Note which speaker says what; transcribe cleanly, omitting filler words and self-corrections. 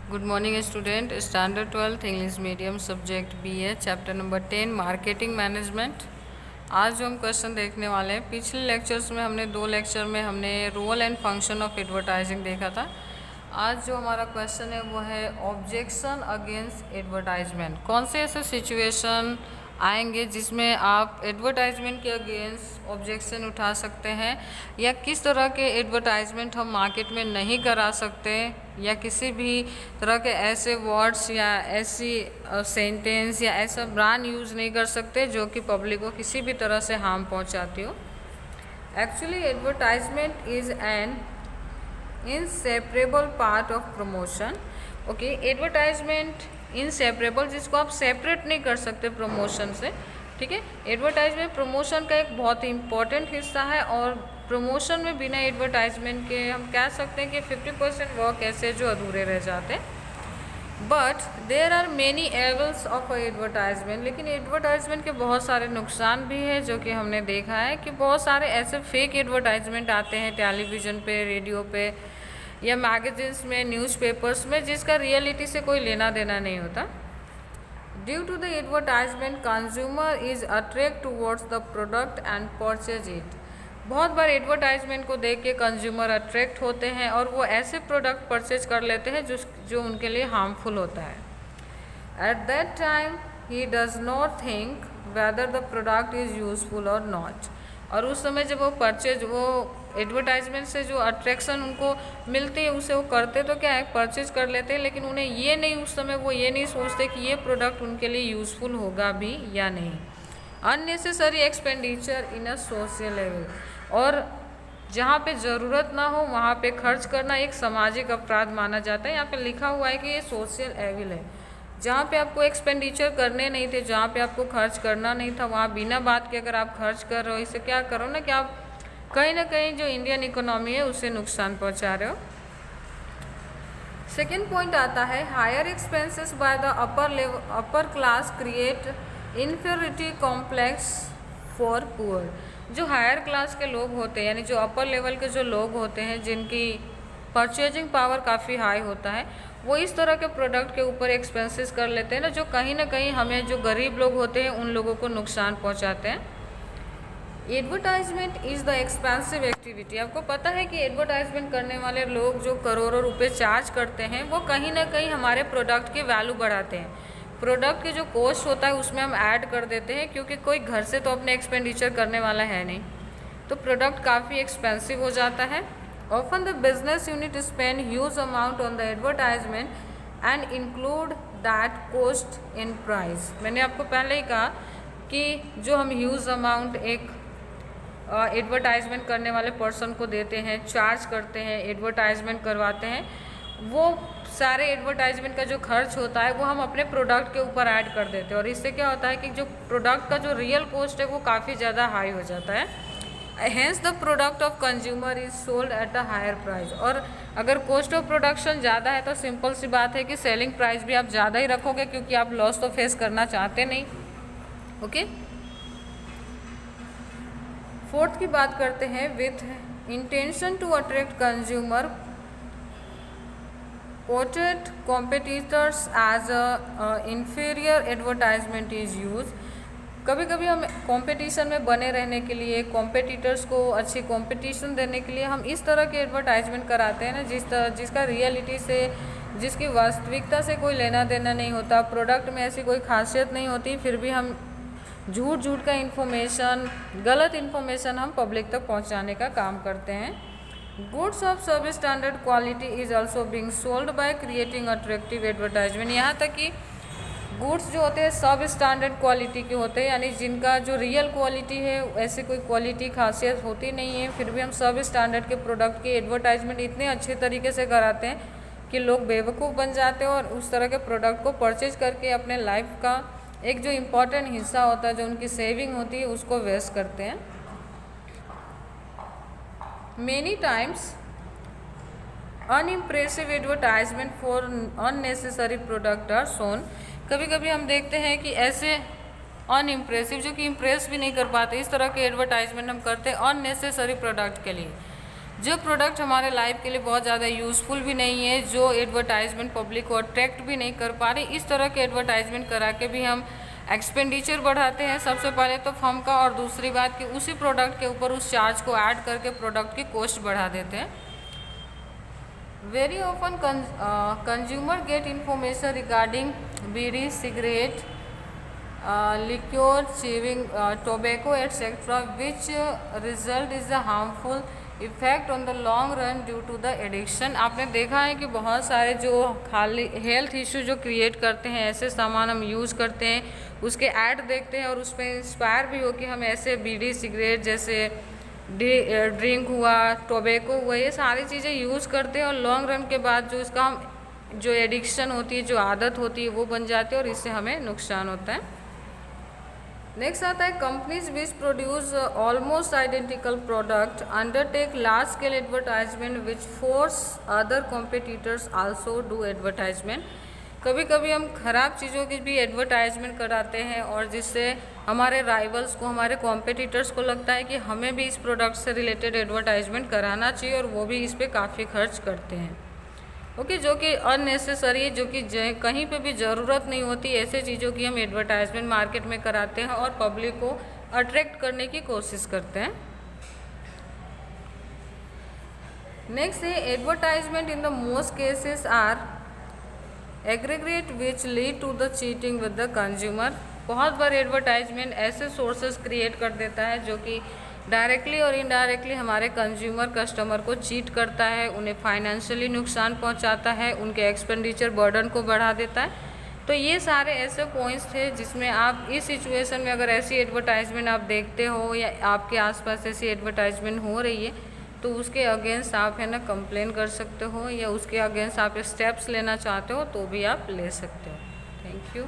Speaker 1: Good morning student. Standard 12th English medium subject BA chapter number 10 marketing management. आज जो हम question देखने वाले हैं, पिछले लेक्चर्स में हमने दो लेक्चर में हमने role and function of advertising देखा था। आज जो हमारा क्वेश्चन है वो है ऑब्जेक्शन अगेंस्ट एडवर्टाइजमेंट। कौन से ऐसे सिचुएशन आएंगे जिसमें आप एडवर्टाइजमेंट के अगेंस्ट ऑब्जेक्शन उठा सकते हैं, या किस तरह के एडवर्टाइजमेंट हम मार्केट में नहीं करा सकते, या किसी भी तरह के ऐसे वर्ड्स या ऐसी सेंटेंस या ऐसा ब्रांड यूज़ नहीं कर सकते जो कि पब्लिक को किसी भी तरह से हार्म पहुंचाती हो। Actually advertisement is an inseparable part of promotion. Okay, advertisement inseparable, जिसको आप सेपरेट नहीं कर सकते प्रमोशन से। ठीक है, एडवर्टाइजमेंट प्रमोशन का एक बहुत ही इम्पॉर्टेंट हिस्सा है, और प्रमोशन में बिना एडवर्टाइजमेंट के हम कह सकते हैं कि 50% वर्क ऐसे जो अधूरे रह जाते हैं। But there are many evils of advertisement, लेकिन एडवर्टाइजमेंट के बहुत सारे नुकसान भी हैं जो कि हमने देखा है कि बहुत सारे ऐसे फेक एडवर्टाइजमेंट आते हैं टेलीविज़न पे, रेडियो पे या मैगजीन्स में, न्यूज़पेपर्स में, जिसका रियलिटी से कोई लेना देना नहीं होता। Due to the advertisement consumer is attract towards the product and purchase it. बहुत बार एडवर्टाइजमेंट को देख के कंज्यूमर अट्रैक्ट होते हैं और वो ऐसे प्रोडक्ट परचेज कर लेते हैं जो उनके लिए हार्मफुल होता है। At that time he does not think whether the product is useful और नॉट। और उस समय जब वो एडवर्टाइजमेंट से जो अट्रैक्शन उनको मिलती है उसे वो करते तो क्या है, परचेज कर लेते हैं, लेकिन उन्हें ये नहीं, उस समय वो ये नहीं सोचते कि ये प्रोडक्ट उनके लिए यूज़फुल होगा भी या नहीं। Unnecessary expenditure in a social level, और जहाँ पे ज़रूरत ना हो वहाँ पे खर्च करना एक सामाजिक अपराध माना जाता है। यहाँ पे लिखा हुआ है कि ये सोशल एविल है। जहाँ पे आपको एक्सपेंडिचर करने नहीं थे, जहाँ पे आपको खर्च करना नहीं था, वहाँ बिना बात के अगर आप खर्च कर रहे हो, इससे क्या करो ना कि आप कहीं ना कहीं जो इंडियन इकोनॉमी है उसे नुकसान पहुँचा रहे हो। सेकेंड पॉइंट आता है higher expenses by the upper class create inferiority complex for poor. जो हायर क्लास के लोग होते हैं, यानी जो अपर लेवल के जो लोग होते हैं जिनकी परचेजिंग पावर काफ़ी हाई होता है, वो इस तरह के प्रोडक्ट के ऊपर एक्सपेंसेस कर लेते हैं ना कहीं हमें जो गरीब लोग होते हैं उन लोगों को नुकसान पहुंचाते हैं। Advertisement is the expensive activity. आपको पता है कि एडवर्टाइजमेंट करने वाले लोग जो करोड़ों रुपए चार्ज करते हैं वो कहीं ना कहीं हमारे प्रोडक्ट की वैल्यू बढ़ाते हैं। प्रोडक्ट के जो कॉस्ट होता है उसमें हम ऐड कर देते हैं, क्योंकि कोई घर से तो अपने एक्सपेंडिचर करने वाला है नहीं, तो प्रोडक्ट काफ़ी एक्सपेंसिव हो जाता है। Often the business unit spend huge amount on the advertisement and include that cost in price. मैंने आपको पहले ही कहा कि जो हम ह्यूज अमाउंट एक एडवर्टाइजमेंट करने वाले पर्सन को देते हैं, चार्ज करते हैं, एडवर्टाइजमेंट करवाते हैं, वो सारे एडवर्टाइजमेंट का जो खर्च होता है वो हम अपने प्रोडक्ट के ऊपर ऐड कर देते हैं, और इससे क्या होता है कि जो प्रोडक्ट का जो रियल कॉस्ट है वो काफ़ी ज़्यादा हाई हो जाता है। Hence the product of consumer is sold at a higher price. और अगर कॉस्ट ऑफ प्रोडक्शन ज़्यादा है तो सिंपल सी बात है कि सेलिंग प्राइस भी आप ज़्यादा ही रखोगे, क्योंकि आप लॉस तो फेस करना चाहते नहीं। ओके, फोर्थ की बात करते हैं। With intention to attract consumer quoted competitors as a inferior advertisement is use. कभी कभी हम कंपटीशन में बने रहने के लिए, कॉम्पिटिटर्स को अच्छी कंपटीशन देने के लिए हम इस तरह के एडवर्टाइजमेंट कराते हैं ना जिसका रियलिटी से, जिसकी वास्तविकता से कोई लेना देना नहीं होता, प्रोडक्ट में ऐसी कोई खासियत नहीं होती, फिर भी हम झूठ का इन्फॉर्मेशन, गलत इन्फॉर्मेशन हम पब्लिक तक पहुंचाने का काम करते हैं। गुड्स ऑफ सब standard quality is also being sold by creating attractive advertisement. यहाँ तक कि गुड्स जो होते हैं सब स्टैंडर्ड क्वालिटी के होते हैं, यानी जिनका जो रियल क्वालिटी है ऐसे कोई क्वालिटी खासियत होती नहीं है, फिर भी हम सब स्टैंडर्ड के प्रोडक्ट की एडवर्टाइजमेंट इतने अच्छे तरीके से कराते हैं कि लोग बेवकूफ़ बन जाते हैं और उस तरह के प्रोडक्ट को परचेज करके अपने लाइफ का एक जो इम्पॉर्टेंट हिस्सा होता है, जो उनकी सेविंग होती है, उसको वेस्ट करते हैं। Many times unimpressive advertisement for unnecessary product are shown. कभी कभी हम देखते हैं कि ऐसे अनइम्प्रेसिव, जो कि इम्प्रेस भी नहीं कर पाते, इस तरह के एडवर्टाइजमेंट हम करते हैं अननेसेसरी प्रोडक्ट के लिए। जो प्रोडक्ट हमारे लाइफ के लिए बहुत ज़्यादा यूज़फुल भी नहीं है, जो एडवर्टाइजमेंट पब्लिक को अट्रैक्ट भी नहीं कर पा रही, इस तरह के एडवर्टाइजमेंट करा के भी हम एक्सपेंडिचर बढ़ाते हैं। सबसे पहले तो फर्म का, और दूसरी बात कि उसी प्रोडक्ट के ऊपर उस चार्ज को ऐड करके प्रोडक्ट की कॉस्ट बढ़ा देते हैं। Very often consumer get information regarding beedi, cigarette, liquor, chewing tobacco etc., which result is a harmful effect on the long run due to the addiction। आपने देखा है कि बहुत सारे जो खाली हेल्थ इशू जो क्रिएट करते हैं, ऐसे सामान हम यूज़ करते हैं, उसके ऐड देखते हैं और उस पर इंस्पायर भी हो कि हम ऐसे बीड़ी, सिगरेट जैसे ड्रिंक हुआ, टोबैको हुआ, ये सारी चीज़ें यूज़ करते हैं और लॉन्ग रन के बाद जो इसका हम जो एडिक्शन होती है, जो आदत होती है, वो बन जाती है और इससे हमें नुकसान होता है। नेक्स्ट आता है companies which produce almost identical product undertake large scale advertisement which force other competitors also do advertisement. कभी कभी हम ख़राब चीज़ों की भी एडवर्टाइजमेंट कराते हैं और जिससे हमारे राइवल्स को, हमारे कॉम्पिटिटर्स को लगता है कि हमें भी इस प्रोडक्ट से रिलेटेड एडवर्टाइजमेंट कराना चाहिए और वो भी इस पर काफ़ी खर्च करते हैं। ओके, जो कि अननेसेसरी है, जो कि कहीं पे भी ज़रूरत नहीं होती, ऐसे चीज़ों की हम एडवर्टाइजमेंट मार्केट में कराते हैं और पब्लिक को अट्रैक्ट करने की कोशिश करते हैं। नेक्स्ट है advertisement in the most cases are aggregate which lead to the cheating with the consumer. बहुत बार एडवर्टाइजमेंट ऐसे सोर्सेस क्रिएट कर देता है जो कि डायरेक्टली और इनडायरेक्टली हमारे कंज्यूमर, कस्टमर को चीट करता है, उन्हें फाइनेंशियली नुकसान पहुंचाता है, उनके एक्सपेंडिचर बर्डन को बढ़ा देता है। तो ये सारे ऐसे पॉइंट्स थे जिसमें आप इस सिचुएशन में अगर ऐसी एडवर्टाइजमेंट आप देखते हो या आपके आसपास ऐसी एडवर्टाइजमेंट हो रही है तो उसके अगेंस्ट आप है ना कंप्लेन कर सकते हो या उसके अगेंस्ट आप स्टेप्स लेना चाहते हो तो भी आप ले सकते हो। Thank you.